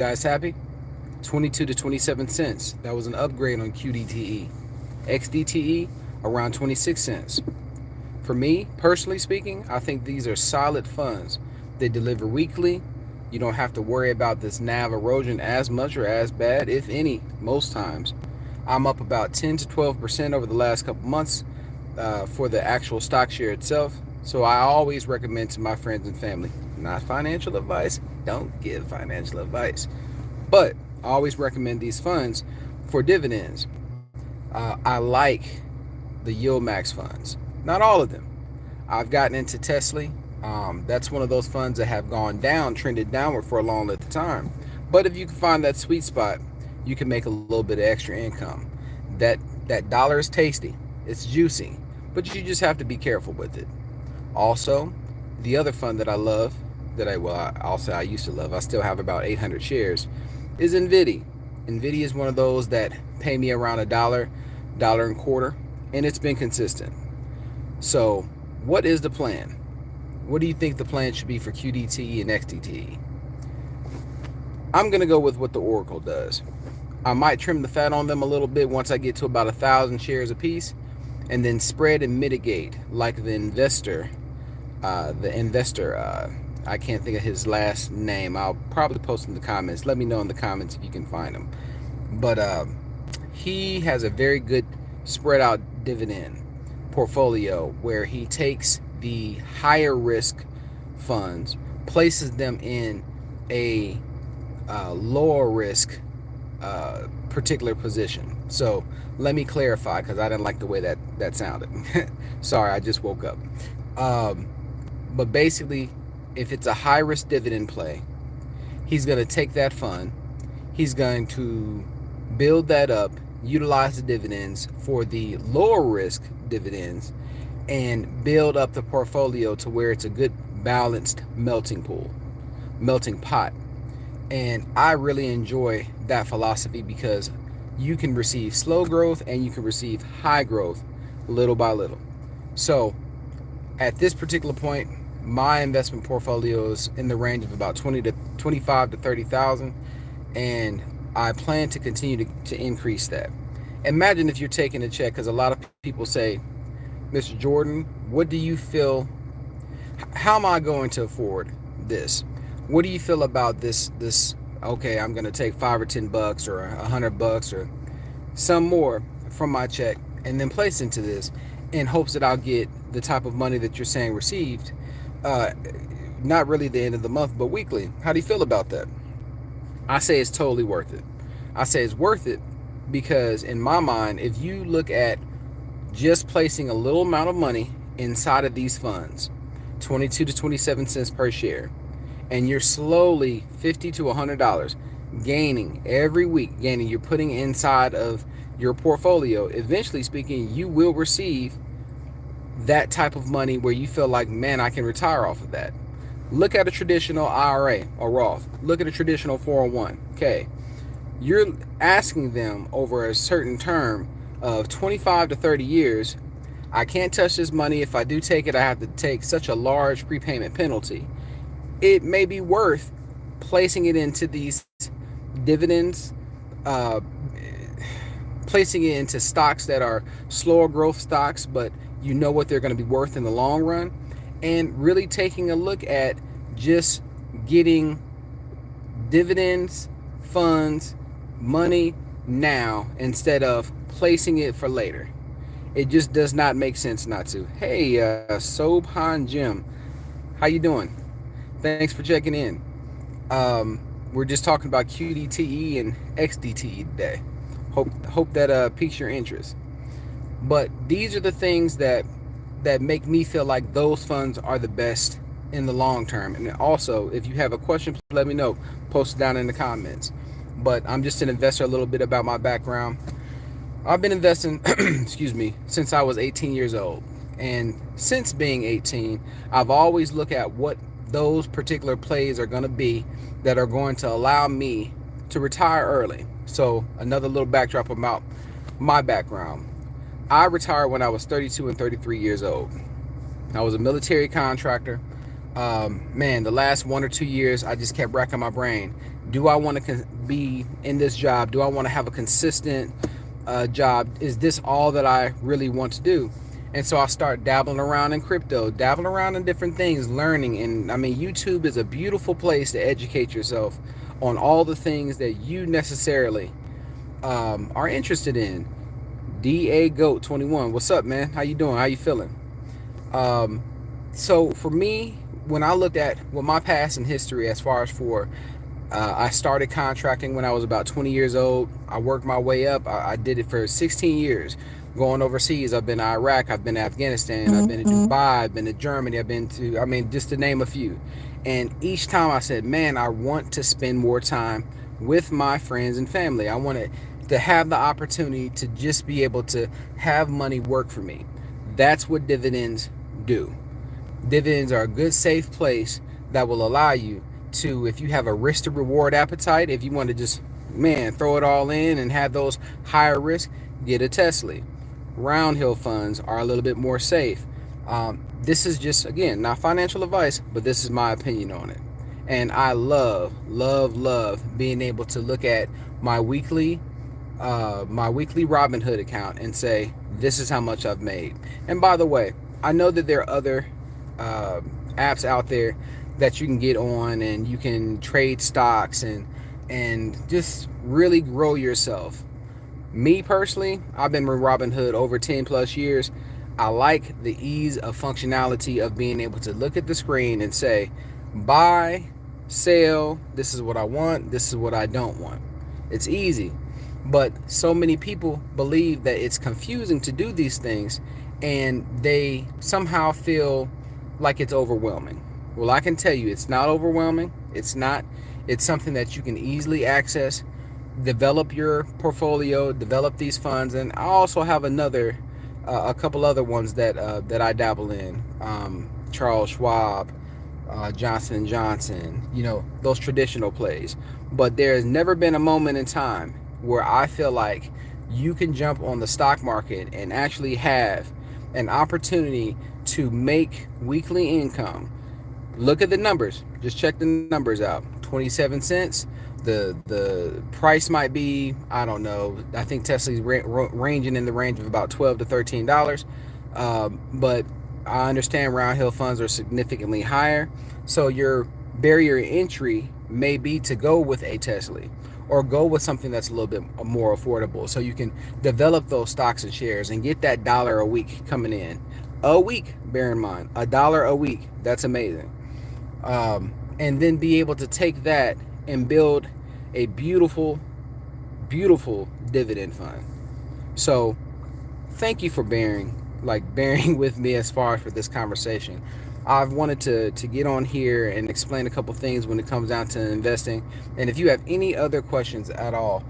Guys happy? 22 to 27 cents. That was an upgrade on Qdte. xdte around 26 cents. For me, personally speaking, I think these are solid funds. They deliver weekly. You don't have to worry about this NAV erosion as much or as bad, if any, most times. I'm up about 10 to 12% over the last couple months for the actual stock share itself. So I always recommend to my friends and family, not financial advice, don't give financial advice, but I always recommend these funds for dividends. I like the Yield Max funds, not all of them. I've gotten into Tesla. That's one of those funds that have gone down, trended downward for a long length of time. But if you can find that sweet spot, you can make a little bit of extra income. That that dollar is tasty, it's juicy, but you just have to be careful with it. Also, the other fund that I love, I'll say I used to love, I still have about 800 shares, is Nvidia. Nvidia is one of those that pay me around a dollar and a quarter, and it's been consistent. So, what is the plan? What do you think the plan should be for Qdte and xdte? I'm gonna go with what the Oracle does. I might trim the fat on them a little bit once I get to about 1,000 shares a piece, and then spread and mitigate like the investor. I can't think of his last name. I'll probably post in the comments. Let me know in the comments if you can find him. But he has a very good spread out dividend portfolio where he takes the higher risk funds, places them in a lower risk particular position. So let me clarify, because I didn't like the way that sounded. Sorry, I just woke up. But basically, if it's a high risk dividend play, he's going to take that fund, he's going to build that up, utilize the dividends for the lower risk dividends, and build up the portfolio to where it's a good balanced melting pot. And I really enjoy that philosophy because you can receive slow growth and you can receive high growth little by little. So at this particular point, my investment portfolio is in the range of about 20 to 25 to 30,000, and I plan to continue to increase that. Imagine if you're taking a check, because a lot of people say, Mr. Jordan, what do you feel? How am I going to afford this? What do you feel about this? Okay, I'm going to take $5 or $10 or $100 or some more from my check and then place into this in hopes that I'll get the type of money that you're saying received, not really the end of the month, but weekly. How do you feel about that? I say it's totally worth it. I say it's worth it because in my mind, if you look at just placing a little amount of money inside of these funds, 22 to 27 cents per share, and you're slowly $50 to $100 gaining every week, you're putting inside of your portfolio, eventually speaking, you will receive that type of money where you feel like, man, I can retire off of that. Look at a traditional IRA or Roth. Look at a traditional 401k. You're asking them over a certain term of 25 to 30 years, I can't touch this money. If I do take it, I have to take such a large prepayment penalty. It may be worth placing it into these dividends, placing it into stocks that are slower growth stocks, but you know what they're going to be worth in the long run, and really taking a look at just getting dividends, funds, money now instead of placing it for later. It just does not make sense not to. Hey, Sobhan Jim, how you doing? Thanks for checking in. We're just talking about Qdte and xdte today. Hope that piques your interest. But these are the things that make me feel like those funds are the best in the long term. And also, if you have a question, please let me know. Post it down in the comments. But I'm just an investor. A little bit about my background. I've been investing, excuse me, since I was 18 years old. And since being 18, I've always looked at what those particular plays are going to be that are going to allow me to retire early. So another little backdrop about my background. I retired when I was 32 and 33 years old. I was a military contractor. Man, the last 1 or 2 years, I just kept racking my brain. Do I want to be in this job? Do I want to have a consistent job? Is this all that I really want to do? And so I start dabbling around in crypto, dabbling around in different things, learning. And I mean, YouTube is a beautiful place to educate yourself on all the things that you necessarily are interested in. Goat 21, what's up, man? How you doing? How you feeling? Um, so for me, when I looked at what my past and history, as far as for I started contracting when I was about 20 years old. I worked my way up. I did it for 16 years. Going overseas, I've been to Iraq, I've been to Afghanistan, I've been to Dubai, I've been to Germany, I've been to, I mean, just to name a few. And each time I said, man, I want to spend more time with my friends and family. I wanted to have the opportunity to just be able to have money work for me. That's what dividends do. Dividends are a good, safe place that will allow you to, if you have a risk to reward appetite, if you want to just, man, throw it all in and have those higher risk, get a Tesla. Round hill funds are a little bit more safe. This is just, again, not financial advice, but this is my opinion on it. And I love, love, love being able to look at my weekly Robinhood account and say, this is how much I've made. And by the way, I know that there are other apps out there that you can get on, and you can trade stocks and just really grow yourself. Me personally, I've been with Robinhood over 10 plus years. I like the ease of functionality of being able to look at the screen and say, buy, sell, this is what I want, this is what I don't want. It's easy. But so many people believe that it's confusing to do these things, and they somehow feel like it's overwhelming. Well, I can tell you it's not overwhelming. It's not. It's something that you can easily access, develop your portfolio, develop these funds. And I also have a couple other ones that I dabble in. Charles Schwab, Johnson & Johnson, those traditional plays. But there has never been a moment in time where I feel like you can jump on the stock market and actually have an opportunity to make weekly income. Look at the numbers. Just check the numbers out. 27 cents. The price might be, I don't know, I think Tesla's ranging in the range of about $12 to $13. But I understand round hill funds are significantly higher. So your barrier entry may be to go with a Tesla or go with something that's a little bit more affordable, so you can develop those stocks and shares and get that dollar a week coming in. A week, bear in mind, $1 a week. That's amazing. And then be able to take that and build a beautiful, beautiful dividend fund. So thank you for bearing with me as far as for this conversation. I've wanted to get on here and explain a couple things when it comes down to investing. And if you have any other questions at all,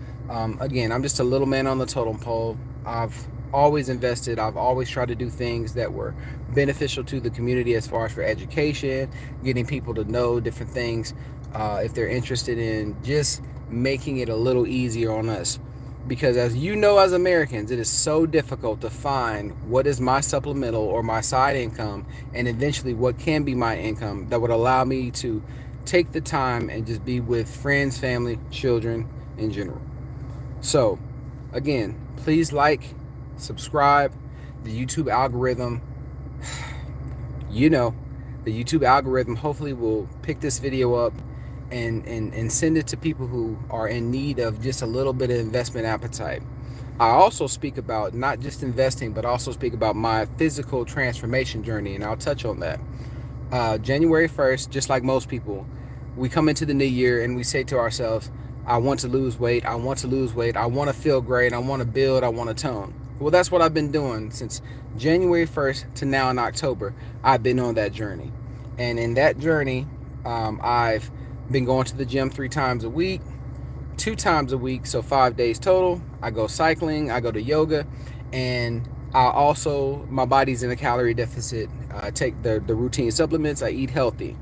again, I'm just a little man on the totem pole. I've always invested. I've always tried to do things that were beneficial to the community as far as for education, getting people to know different things, if they're interested in just making it a little easier on us. Because as you know, as Americans, it is so difficult to find what is my supplemental or my side income, and eventually what can be my income that would allow me to take the time and just be with friends, family, children in general. So again, please subscribe. The YouTube algorithm, the YouTube algorithm hopefully will pick this video up and send it to people who are in need of just a little bit of investment appetite. I also speak about not just investing, but also speak about my physical transformation journey, and I'll touch on that. January 1st, just like most people, we come into the new year and we say to ourselves, I want to lose weight, I want to lose weight, I want to feel great, I want to build, I want to tone. Well, that's what I've been doing since January 1st to now in October. I've been on that journey. And in that journey, I've been going to the gym 3 times a week, 2 times a week, so 5 days total. I go cycling, I go to yoga, and my body's in a calorie deficit. I take the routine supplements, I eat healthy.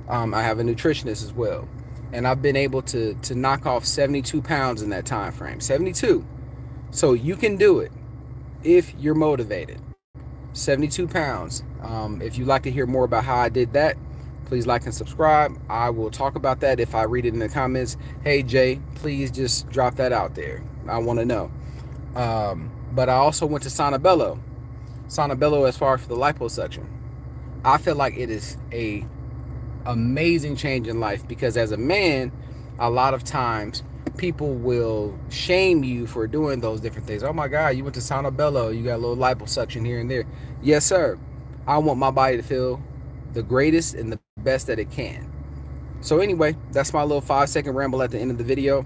I have a nutritionist as well. And I've been able to knock off 72 pounds in that time frame. 72. So you can do it if you're motivated. 72 pounds. If you'd like to hear more about how I did that, Please like and subscribe. I will talk about that if I read it in the comments. Hey Jay, please just drop that out there. I want to know. But I also went to Sanabello. Sanabello, as far as for the liposuction. I feel like it is a amazing change in life, because as a man, a lot of times people will shame you for doing those different things. Oh my God, you went to Sanabello, you got a little liposuction here and there. Yes, sir. I want my body to feel the greatest and the best that it can. So anyway, that's my little 5-second ramble at the end of the video.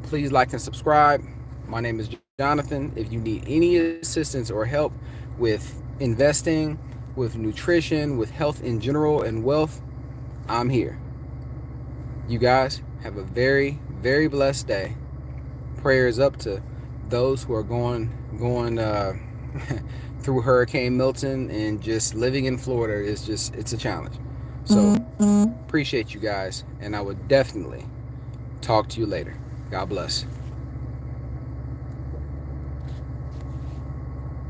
Please like and subscribe. My name is Jonathan. If you need any assistance or help with investing, with nutrition, with health in general and wealth, I'm here. You guys have a very, very blessed day. Prayers up to those who are going through Hurricane Milton, and just living in Florida is just, it's a challenge. So appreciate you guys, and I would definitely talk to you later. God bless.